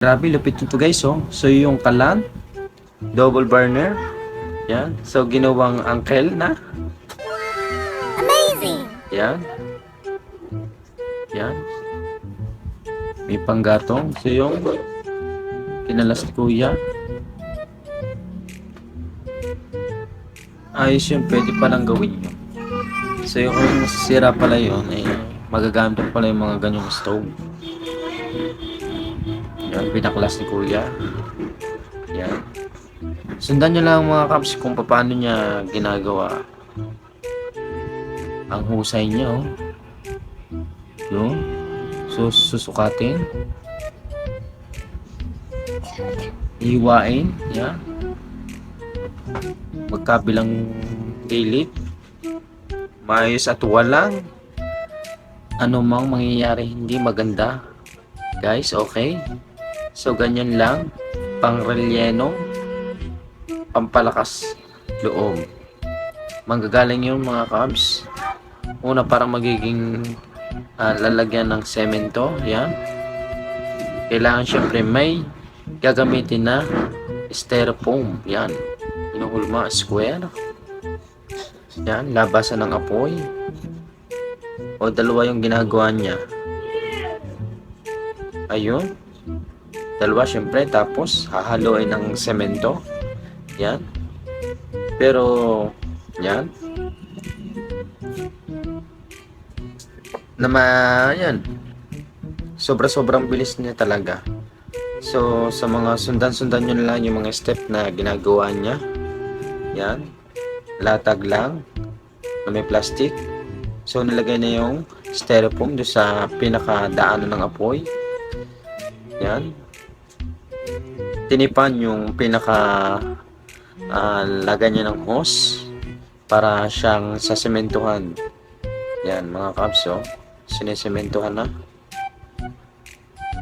Grabe, lupit nito guys, oh. So, yung kalan, double burner. Yan. So, ginawang angkel na. Amazing! Yan. Yan. May panggatong. So, yung kinalas ni kuya. Ayos yun. Pwede palang gawin yun. So, yung kung masisira pala yun, eh, magagamit pala yung mga ganyang stove. Yan. Pinaklas ni kuya. Yan. Sundan nyo lang mga kaps kung paano niya ginagawa. Ang husay niya, oh. Yun. So, susukatin. Ihiwain. Yan. Magkabilang gilid. Maayos at walang anumang mangyayari hindi maganda. Guys, okay? So, ganyan lang. Pang-relleno. Pampalakas loob. Manggagaling yun mga kabs. Una, parang magiging lalagyan ng semento. Yan. Kailangan syempre may gagamitin na styrofoam. Yan. Inuhulma, square. Yan. Labasan ng apoy. O dalawa yung ginagawa niya. Ayun. Dalawa syempre. Tapos hahaluin ng semento. Yan. Pero yan. Yan. Sobrang bilis niya talaga. So, sa mga sundan nyo lang yung mga step na ginagawa niya. Yan. Latag lang na may plastic. So, nilagay na yung styrofoam doon sa pinakadaanan ng apoy. Yan. Tinipan yung lagay niya ng hose para siyang sasementuhan. Yan mga kabs, oh. Sinesementuhan na.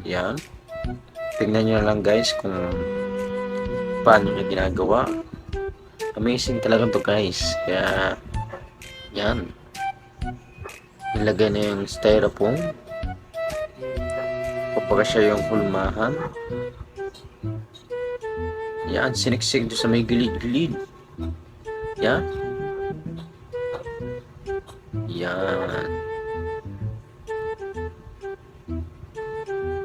Yan. Tingnan nyo lang guys kung paano niya ginagawa. Amazing talaga to guys. Kaya yan. Nilagay na yung styrofoam. Kapag siya yung hulmahan. Yan. Siniksik doon sa may gilid-gilid. Yan. Yan.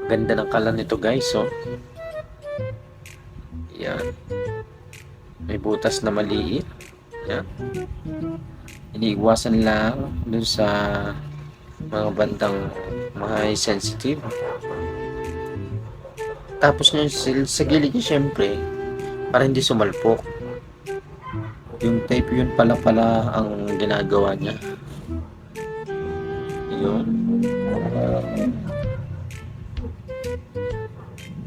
Ganda ng kalan nito guys, oh. Yan. May butas na maliit. Yan. Iniiwasan lang dun sa mga bandang mga sensitive. Tapos nyo sa gilid niya syempre para hindi sumalpok. Yung tape yun pala ang ginagawa niya. Yun.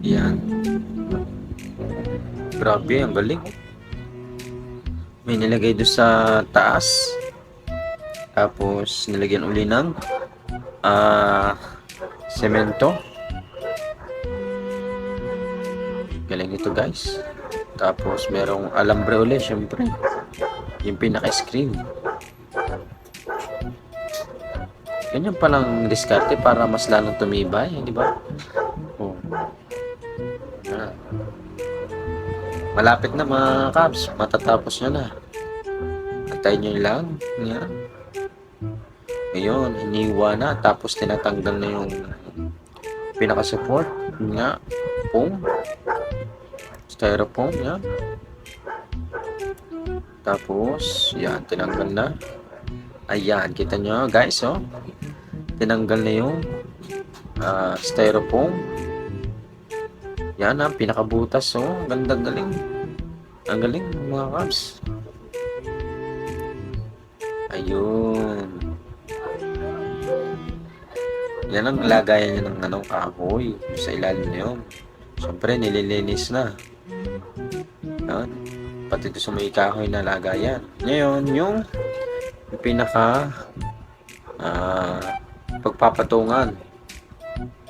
Yan. Grabe, ang galing. May nilagay doon sa taas. Tapos, nilagyan uli ng semento. Galing ito guys. Tapos, merong alambre uli, syempre. Yung pinaka-screen. Ganyan palang diskarte para mas lalong tumibay, di ba? Oh. Yan. Malapit na mga kabs, matatapos nyo na. Antayin nyo lang. Yan. Ngayon, hiniwa na. Tapos tinatanggal na yung pinaka-support. Nga. Foam. Styrofoam. Yan. Tapos, yan. Tinanggal na. Ayan. Kita nyo guys, oh. Tinanggal na yung styrofoam. Yan ang pinakabutas, oh. Ganda, galing. Ang galing mga kabs. Ayun. Yan ang lagayan niya ng kahoy sa ilalim niyo. Siyempre nililinis na. Yan. Pati ito sa may kahoy na lagayan. Ngayon yung pinaka pagpapatungan.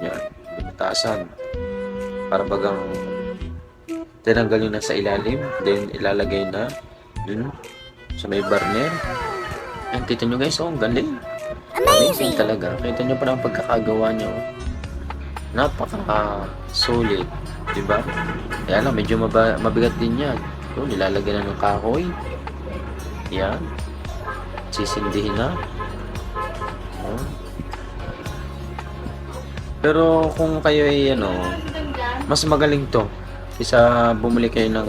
Yan. Pinatasan. Para bagang tinanggal yun na sa ilalim, then ilalagay na dun sa may burner. Yan, kita nyo guys, oh, ang galing. Amazing talaga. Kita nyo pa ng pagkakagawa nyo. Napaka solid. Di ba? Kaya lang, medyo mabigat din yan. So, nilalagyan na ng kahoy. Yan. Sisindihin na. Oh. Pero kung kayo ay mas magaling to isa bumili kayo ng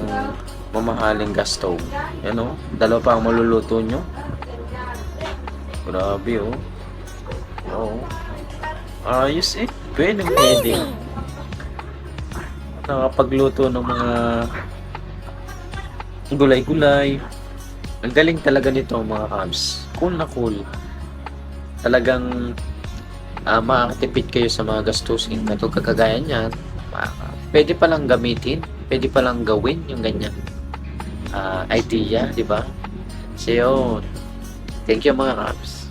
mamahaling gas stove. Yan o, dalawa pa ang maluluto nyo. Grabe oh. Oo. Ayos eh. Pwede. Nakapagluto ng mga gulay-gulay. Ang galing talaga nito mga kabs. Cool na cool. Talagang makakatipid kayo sa mga gastusin na ito kagaya niyan. Pwede palang gamitin, pwede palang gawin yung ganyan idea, di ba? So, thank you mga kabs.